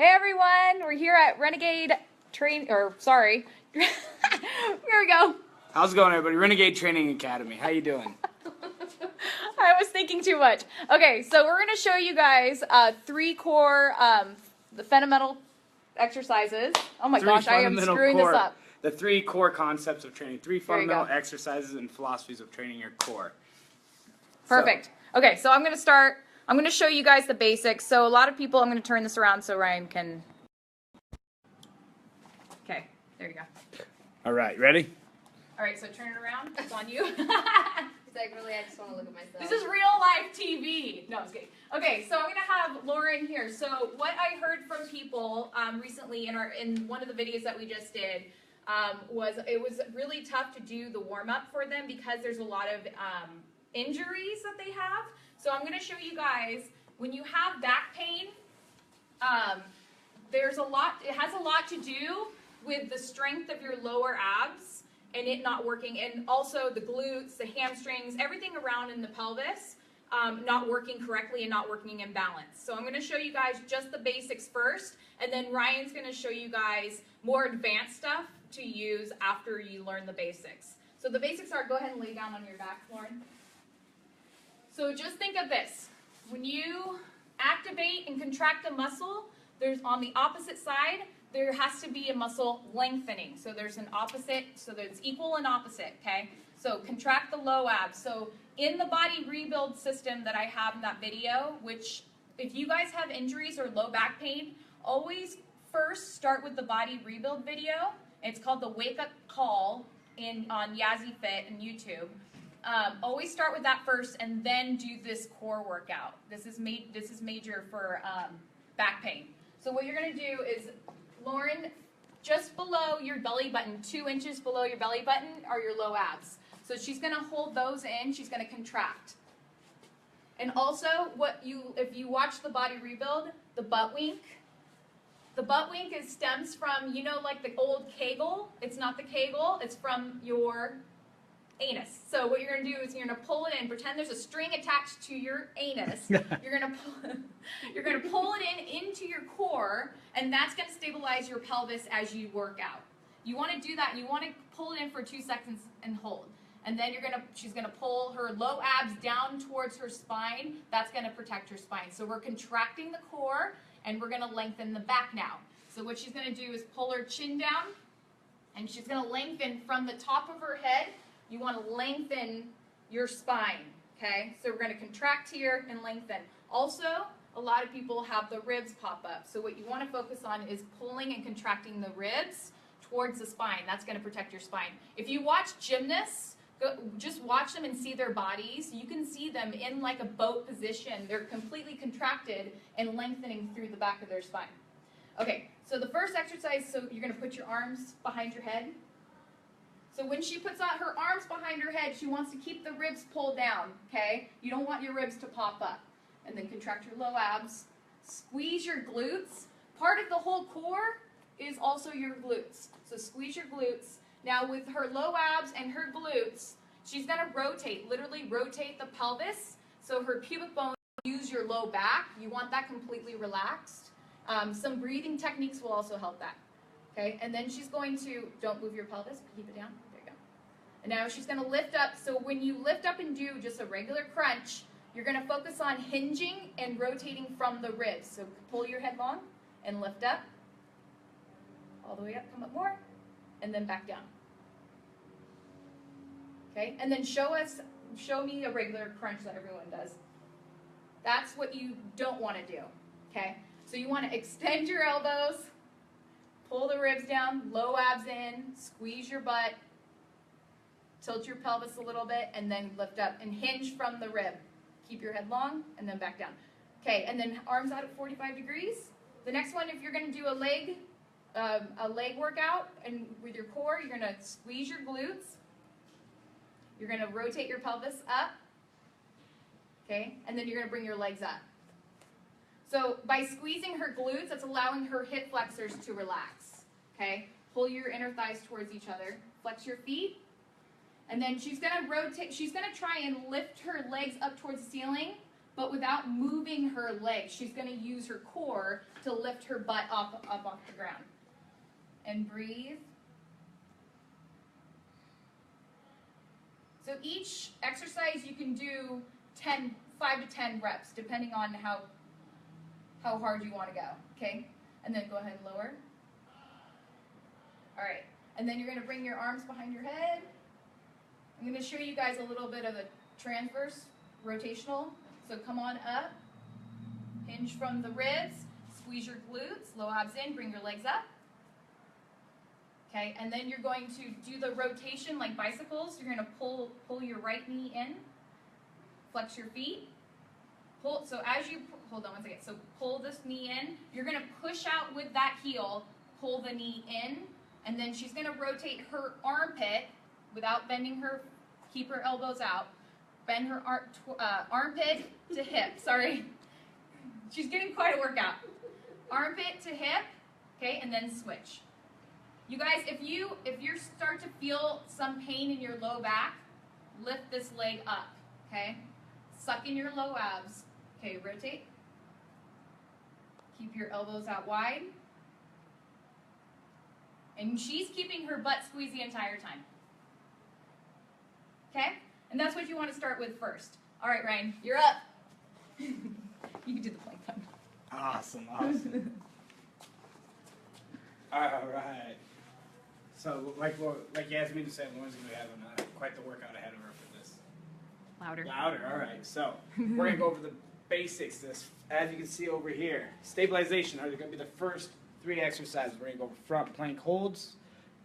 Hey everyone, we're here at Renegade Here we go. How's it going, everybody? Renegade Training Academy. How you doing? I was thinking too much. Okay, so we're going to show you guys 3 core the fundamental exercises. Oh my gosh, I am screwing this up. The 3 core concepts of training. 3 fundamental exercises and philosophies of training your core. Perfect. Okay, so I'm going to start. I'm going to show you guys the basics. So a lot of people, I'm going to turn this around so Ryan can... Okay, there you go. All right, ready? All right, so turn it around. It's on you. Like, really, I just want to look at myself. This is real life TV. No, I'm just kidding. Okay, so I'm going to have Lauren here. So what I heard from people recently in one of the videos that we just did was it was really tough to do the warm-up for them because there's a lot of injuries that they have. So I'm going to show you guys, when you have back pain, it has a lot to do with the strength of your lower abs and it not working, and also the glutes, the hamstrings, everything around in the pelvis not working correctly and not working in balance. So I'm going to show you guys just the basics first, and then Ryan's going to show you guys more advanced stuff to use after you learn the basics. So the basics are, go ahead and lay down on your back, Lauren. So just think of this. When you activate and contract a muscle, there's on the opposite side, there has to be a muscle lengthening. So there's an opposite, so there's equal and opposite, okay? So contract the low abs. So in the body rebuild system that I have in that video, which if you guys have injuries or low back pain, always first start with the body rebuild video. It's called the Wake Up Call on Yazzie Fit and YouTube. Always start with that first and then do this core workout. This is major for back pain. So what you're going to do is, Lauren, just below your belly button, 2 inches below your belly button are your low abs. So she's going to hold those in. She's going to contract. And also, if you watch the body rebuild, the butt wink. The butt wink stems from, like the old Kegel. It's not the Kegel. It's from your anus. So what you're going to do is you're going to pull it in. Pretend there's a string attached to your anus. You're going to pull it into your core, and that's going to stabilize your pelvis as you work out. You want to do that. You want to pull it in for 2 seconds and hold. And then she's going to pull her low abs down towards her spine. That's going to protect her spine. So we're contracting the core, and we're going to lengthen the back now. So what she's going to do is pull her chin down, and she's going to lengthen from the top of her head. You want to lengthen your spine, okay? So we're going to contract here and lengthen. Also, a lot of people have the ribs pop up. So what you want to focus on is pulling and contracting the ribs towards the spine. That's going to protect your spine. If you watch gymnasts, just watch them and see their bodies. You can see them in like a boat position. They're completely contracted and lengthening through the back of their spine. Okay, so the first exercise, so you're going to put your arms behind your head. So when she puts out her arms behind her head, she wants to keep the ribs pulled down, okay? You don't want your ribs to pop up. And then contract your low abs. Squeeze your glutes. Part of the whole core is also your glutes. So squeeze your glutes. Now with her low abs and her glutes, she's going to rotate, literally rotate the pelvis. So her pubic bone, use your low back. You want that completely relaxed. Some breathing techniques will also help that. Okay, and then she's going to, don't move your pelvis, keep it down, there you go. And now she's going to lift up. So when you lift up and do just a regular crunch, you're going to focus on hinging and rotating from the ribs. So pull your head long and lift up, all the way up, come up more, and then back down. Okay, and then show me a regular crunch that everyone does. That's what you don't want to do, okay? So you want to extend your elbows, pull the ribs down, low abs in, squeeze your butt, tilt your pelvis a little bit, and then lift up and hinge from the rib. Keep your head long and then back down. Okay, and then arms out at 45 degrees. The next one, if you're going to do a leg workout, and with your core, you're going to squeeze your glutes. You're going to rotate your pelvis up. Okay, and then you're going to bring your legs up. So by squeezing her glutes, that's allowing her hip flexors to relax, okay? Pull your inner thighs towards each other. Flex your feet. And then she's going to rotate. She's going to try and lift her legs up towards the ceiling, but without moving her legs. She's going to use her core to lift her butt up off the ground. And breathe. So each exercise you can do 5 to 10 reps, depending on how hard you want to go, okay? And then go ahead and lower. All right, and then you're going to bring your arms behind your head. I'm going to show you guys a little bit of a transverse rotational. So come on up, hinge from the ribs, squeeze your glutes, low abs in, bring your legs up. Okay, and then you're going to do the rotation like bicycles. You're going to pull your right knee in, flex your feet. Pull, so as you, hold on one second. So pull this knee in. You're going to push out with that heel, pull the knee in, and then she's going to rotate her armpit without bending her, keep her elbows out. Bend her armpit to hip, sorry. She's getting quite a workout. Armpit to hip, okay, and then switch. You guys, if you start to feel some pain in your low back, lift this leg up, okay? Suck in your low abs. Okay, rotate. Keep your elbows out wide. And she's keeping her butt squeezed the entire time. Okay? And that's what you want to start with first. All right, Ryan, you're up. You can do the plank one. Awesome, awesome. All right. So, like Yasmin just said, Lauren's going to be having quite the workout ahead of her for this. Louder. Louder, all right. So, we're going to go over the basics. As you can see over here, stabilization are going to be the first 3 exercises. We're going to go over front plank holds,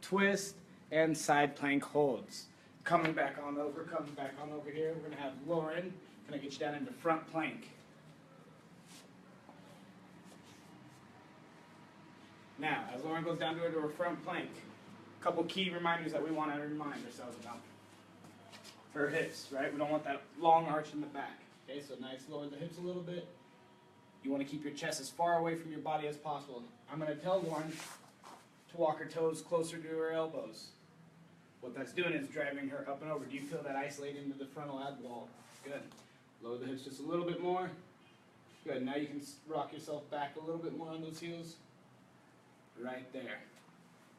twist, and side plank holds. Coming back on over here. We're going to have Lauren kind of get you down into front plank. Now, as Lauren goes down to her front plank, a couple key reminders that we want to remind ourselves about. For her hips, right? We don't want that long arch in the back. Okay, so nice, lower the hips a little bit. You want to keep your chest as far away from your body as possible. I'm going to tell Lauren to walk her toes closer to her elbows. What that's doing is driving her up and over. Do you feel that isolate into the frontal ab wall? Good. Lower the hips just a little bit more. Good. Now you can rock yourself back a little bit more on those heels. Right there.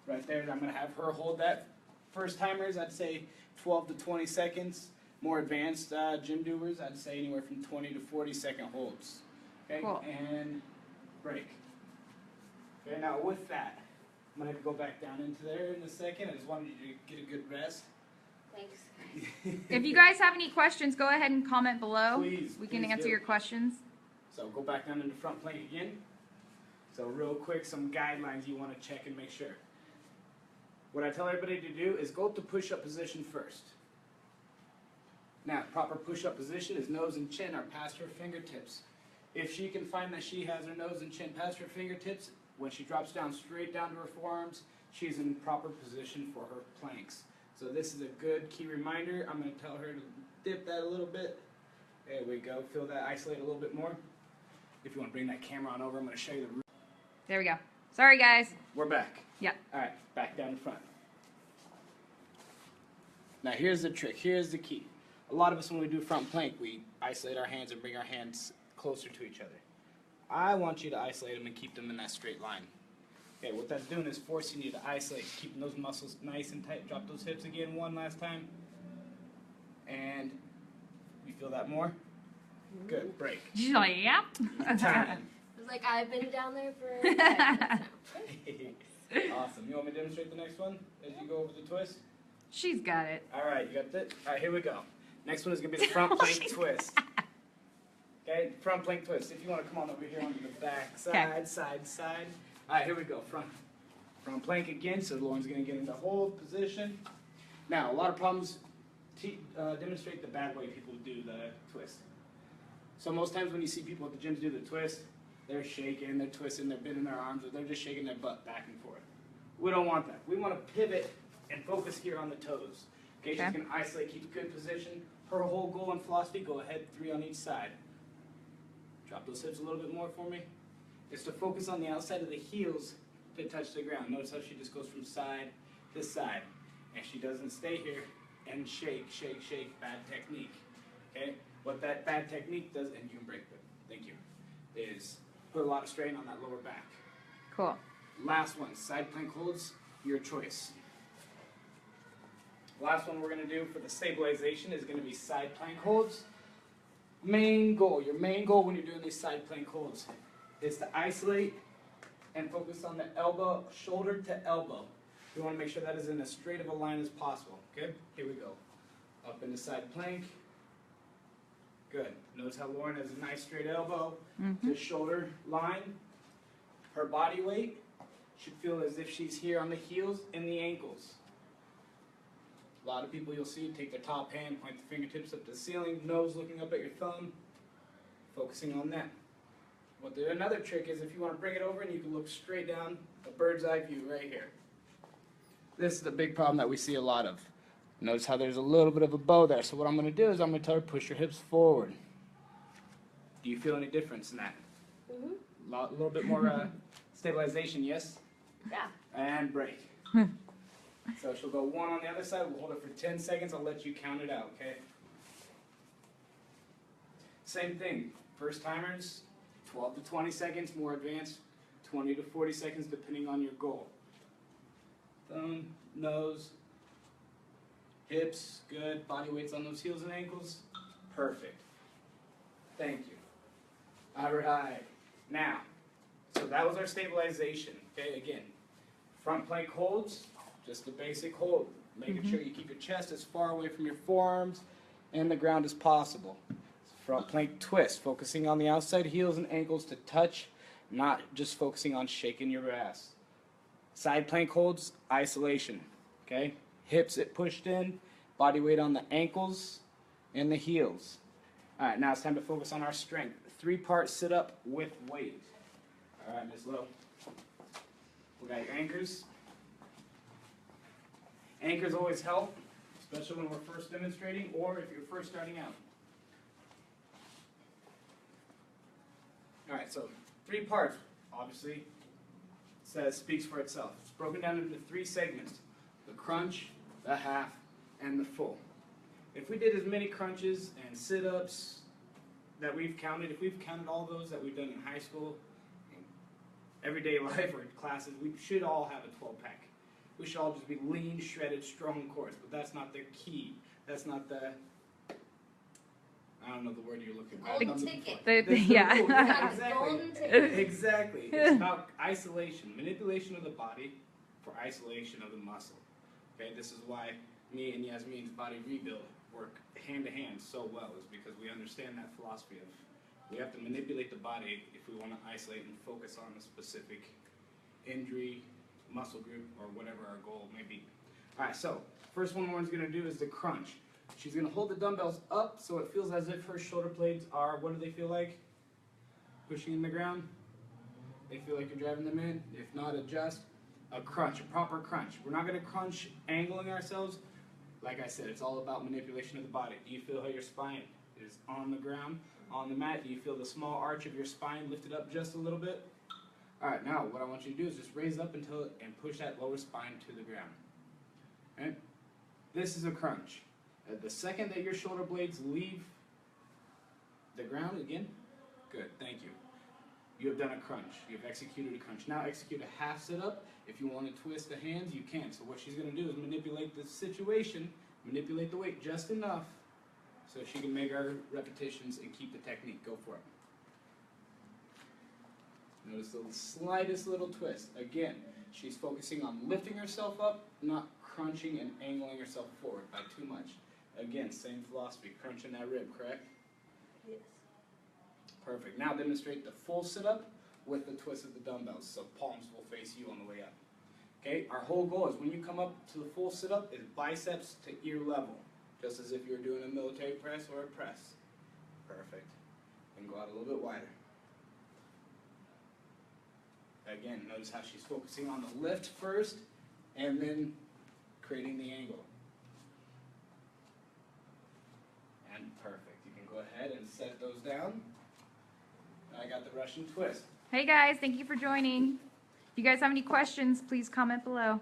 Right there. I'm going to have her hold that. First timers, I'd say 12 to 20 seconds. More advanced gym doers, I'd say anywhere from 20 to 40 second holds. Okay, cool. And break. Okay, now with that, I'm going to go back down into there in a second. I just wanted you to get a good rest. Thanks. If you guys have any questions, go ahead and comment below. Please, we can please answer do. your questions. So go back down into front plank again. So real quick, some guidelines you want to check and make sure. What I tell everybody to do is go up to push-up position first. Now, proper push-up position is nose and chin are past her fingertips. If she can find that she has her nose and chin past her fingertips, when she drops down straight down to her forearms, she's in proper position for her planks. So this is a good key reminder. I'm going to tell her to dip that a little bit. There we go. Feel that isolate a little bit more. If you want to bring that camera on over, I'm going to show you the root. There we go. Sorry, guys. We're back. Yeah. All right, back down in front. Now here's the trick. Here's the key. A lot of us, when we do front plank, we isolate our hands and bring our hands closer to each other. I want you to isolate them and keep them in that straight line. Okay, what that's doing is forcing you to isolate, keeping those muscles nice and tight. Drop those hips again one last time. And you feel that more? Good, break. She's like, yep. Time. I was like, I've been down there for 5 minutes now. Awesome. You want me to demonstrate the next one as you go over the twist? She's got it. All right, you got that? All right, here we go. Next one is going to be the front plank twist. Okay, front plank twist. If you want to come on over here onto the back side, side. All right, here we go. Front plank again. So Lauren's going to get into hold position. Now, a lot of problems demonstrate the bad way people do the twist. So most times when you see people at the gyms do the twist, they're shaking, they're twisting, they're bending their arms, or they're just shaking their butt back and forth. We don't want that. We want to pivot and focus here on the toes. Okay, she's going to isolate, keep a good position. Her whole goal and philosophy, go ahead, 3 on each side. Drop those hips a little bit more for me. Is to focus on the outside of the heels to touch the ground. Notice how she just goes from side to side. And she doesn't stay here and shake, bad technique. Okay? What that bad technique does, and you can break it, thank you, is put a lot of strain on that lower back. Cool. Last one, side plank holds, your choice. Last one we're gonna do for the stabilization is gonna be side plank holds. Main goal, your main goal when you're doing these side plank holds is to isolate and focus on the elbow, shoulder to elbow. You wanna make sure that is in as straight of a line as possible, okay? Here we go. Up in the side plank. Good. Notice how Lauren has a nice straight elbow to shoulder line. Her body weight should feel as if she's here on the heels and the ankles. A lot of people you'll see take their top hand, point the fingertips up to the ceiling, nose looking up at your thumb, focusing on that. Another trick is if you want to bring it over and you can look straight down, a bird's eye view right here. This is the big problem that we see a lot of. Notice how there's a little bit of a bow there. So what I'm going to do is I'm going to tell her push your hips forward. Do you feel any difference in that? Mm-hmm. A little bit more stabilization, yes? Yeah. And break. So she'll go one on the other side. We'll hold it for 10 seconds. I'll let you count it out, okay? Same thing. First timers, 12 to 20 seconds. More advanced, 20 to 40 seconds depending on your goal. Thumb, nose, hips, good. Body weight's on those heels and ankles. Perfect. Thank you. All right. Now, so that was our stabilization. Okay, again, front plank holds, just a basic hold. Making sure you keep your chest as far away from your forearms and the ground as possible. Front plank twist, focusing on the outside heels and ankles to touch, not just focusing on shaking your ass. Side plank holds, isolation. Okay, hips pushed in, body weight on the ankles and the heels. All right, now it's time to focus on our strength. 3-part sit-up with weight. All right, Ms. Lowe. We got your anchors. Anchors always help, especially when we're first demonstrating or if you're first starting out. All right, so 3 parts, obviously, speaks for itself. It's broken down into 3 segments: the crunch, the half, and the full. If we did as many crunches and sit-ups that we've counted, if we've counted all those that we've done in high school, everyday life or in classes, we should all have a 12-pack. We should all just be lean, shredded, strong cores, but that's not the key. That's not the, I don't know the word you're looking for. Golden ticket. Yeah. Oh, yeah, Golden exactly. ticket. Exactly. It's about isolation, manipulation of the body for isolation of the muscle. Okay, this is why me and Yasmin's body rebuild work hand to hand so well, is because we understand that philosophy of we have to manipulate the body if we want to isolate and focus on a specific injury, muscle group, or whatever our goal may be. All right, so first one Lauren's going to do is the crunch. She's going to hold the dumbbells up so it feels as if her shoulder blades are, what do they feel like? Pushing in the ground. They feel like you're driving them in. If not, adjust. A crunch, a proper crunch. We're not going to crunch angling ourselves. Like I said, it's all about manipulation of the body. Do you feel how your spine is on the ground, on the mat? Do you feel the small arch of your spine lifted up just a little bit? All right, now what I want you to do is just raise up and push that lower spine to the ground. Okay? This is a crunch. The second that your shoulder blades leave the ground again, good, thank you. You have done a crunch. You've executed a crunch. Now execute a half sit-up. If you want to twist the hands, you can. So what she's going to do is manipulate the situation, manipulate the weight just enough so she can make her repetitions and keep the technique. Go for it. Notice the slightest little twist. Again, she's focusing on lifting herself up, not crunching and angling herself forward by too much. Again, same philosophy, crunching that rib, correct? Yes. Perfect. Now demonstrate the full sit-up with the twist of the dumbbells, so palms will face you on the way up. Okay, our whole goal is when you come up to the full sit-up is biceps to ear level, just as if you're doing a military press or a press. Perfect. And go out a little bit wider. Again, notice how she's focusing on the lift first and then creating the angle. And perfect. You can go ahead and set those down. I got the Russian twist. Hey guys, thank you for joining. If you guys have any questions, please comment below.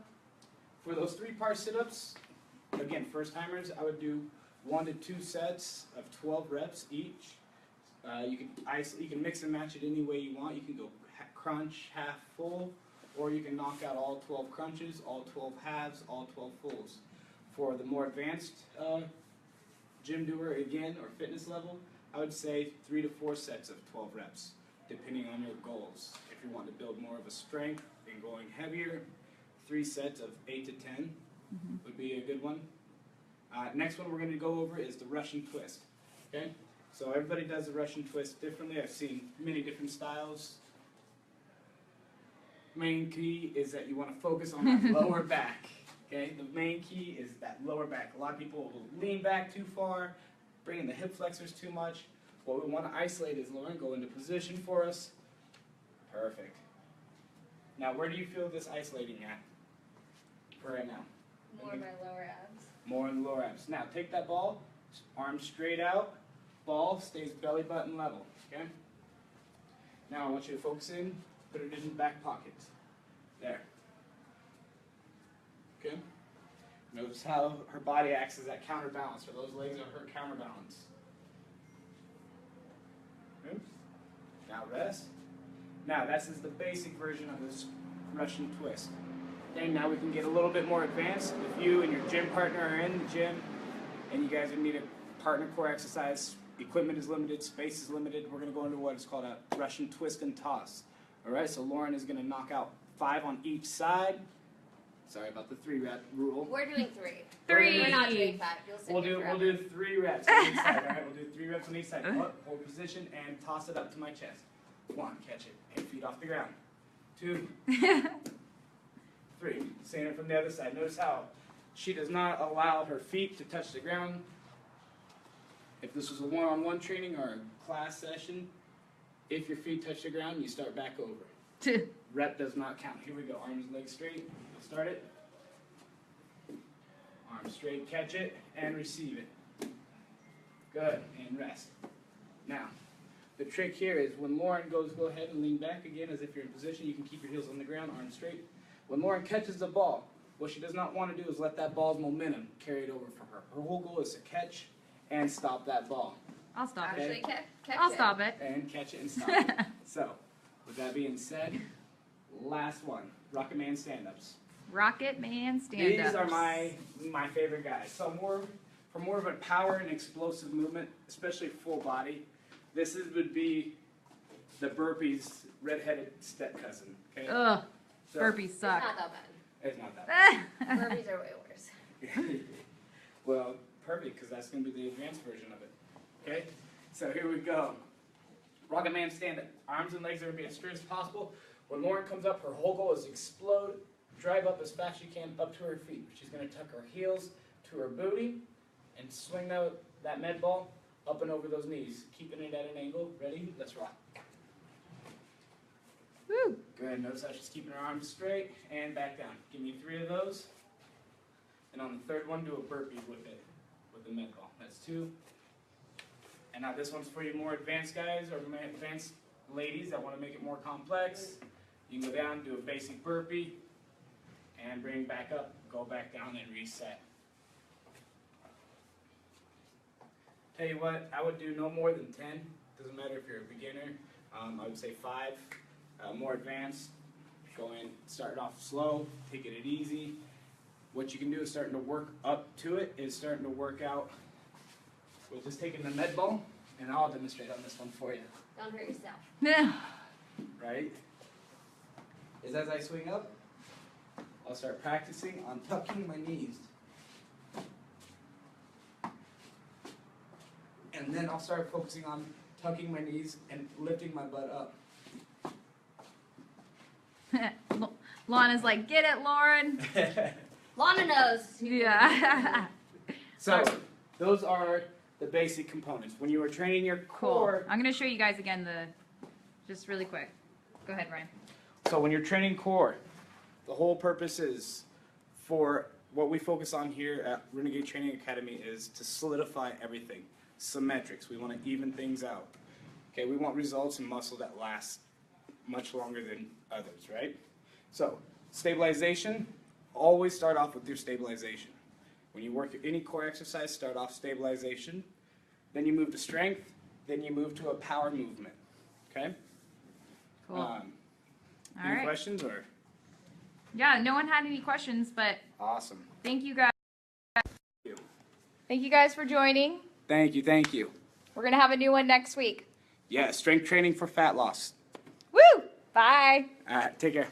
For those 3-part sit-ups, again, first timers, I would do 1 to 2 sets of 12 reps each. You can mix and match it any way you want. You can go crunch, half full, or you can knock out all 12 crunches, all 12 halves, all 12 fulls. For the more advanced gym doer, again, or fitness level, I would say 3 to 4 sets of 12 reps, depending on your goals. If you want to build more of a strength and going heavier, 3 sets of 8 to 10 would be a good one. Next one we're going to go over is the Russian twist. Okay, so everybody does the Russian twist differently. I've seen many different styles. Main key is that you want to focus on that lower back. Okay, the main key is that lower back. A lot of people will lean back too far, bringing the hip flexors too much. What we want to isolate is Lauren, go into position for us. Perfect. Now, where do you feel this isolating at for right now? More my lower abs. More in the lower abs. Now, take that ball, arms straight out, ball stays belly button level, okay? Now, I want you to focus in, put it in the back pocket. There. Okay? Notice how her body acts as that counterbalance, or those legs are her counterbalance. Okay? Now rest. Now, this is the basic version of this Russian twist. Okay, now we can get a little bit more advanced. If you and your gym partner are in the gym and you guys would need a partner core exercise, equipment is limited, space is limited, we're going to go into what is called a Russian twist and toss. All right, so Lauren is going to knock out 5 on each side. Sorry about the 3-rep rule. We're doing 3. 3. We're not doing 5. You'll sit We'll here do forever. 3 reps on each side. All right, we'll do 3 reps on each side. Hold position and toss it up to my chest. 1, catch it, and feet off the ground. 2, 3. Seeing it from the other side. Notice how she does not allow her feet to touch the ground. If this was a one-on-one training or a class session, if your feet touch the ground, you start back over. Rep does not count. Here we go. Arms, legs straight. We'll start it. Arms straight, catch it, and receive it. Good, and rest. Now, the trick here is when Lauren goes, go ahead and lean back again as if you're in position. You can keep your heels on the ground, arms straight. When Lauren catches the ball, what she does not want to do is let that ball's momentum carry it over for her. Her whole goal is to catch and stop that ball. I'll stop it. Actually, catch I'll it. stop it. And catch it and stop it. So, with that being said, last one, Rocket Man stand-ups. Rocket Man stand-ups. These are my favorite guys. So for more of a power and explosive movement, especially full body, would be the burpees redheaded step cousin. Okay? Ugh, So, burpees It's suck. not that bad. It's not that Burpees are way worse. bad. Well, perfect, because that's going to be the advanced version of it. Okay? So here we go. Rocket Man stand-up. Arms and legs are going to be as straight as possible. When Lauren comes up, her whole goal is to explode, drive up as fast as you can up to her feet. She's going to tuck her heels to her booty and swing that med ball up and over those knees, keeping it at an angle. Ready? Let's rock. Woo. Good. Notice how she's keeping her arms straight and back down. Give me 3 of those. And on the 3rd one, do a burpee with it, with the med ball. That's 2. And now this one's for you more advanced guys or advanced ladies that want to make it more complex. You can go down, do a basic burpee, and bring back up, go back down and reset. Tell you what, I would do no more than 10. Doesn't matter if you're a beginner. I would say 5. More advanced, go in, start it off slow, taking it easy. What you can do is starting to work up to it, is starting to work out with just taking the med ball, and I'll demonstrate on this one for you. Don't hurt yourself. Right? Is as I swing up, I'll start practicing on tucking my knees. And then I'll start focusing on tucking my knees and lifting my butt up. Lana's like, get it, Lauren. Lana knows. Yeah. So, those are the basic components. When you are training your Cool. core, I'm going to show you guys again just really quick. Go ahead, Ryan. so when you're training core, the whole purpose is for what we focus on here at Renegade Training Academy is to solidify everything. Symmetrics. We want to even things out. Okay, we want results in muscle that last much longer than others, right? So, stabilization, always start off with your stabilization. When you work any core exercise, start off stabilization, then you move to strength, then you move to a power movement. Okay? Cool. All Any right. questions or? Yeah, no one had any questions, but Awesome. thank you guys. you. Thank you guys for joining. Thank you, thank you. We're going to have a new one next week. Yeah, strength training for fat loss. Woo! Bye. All right, take care.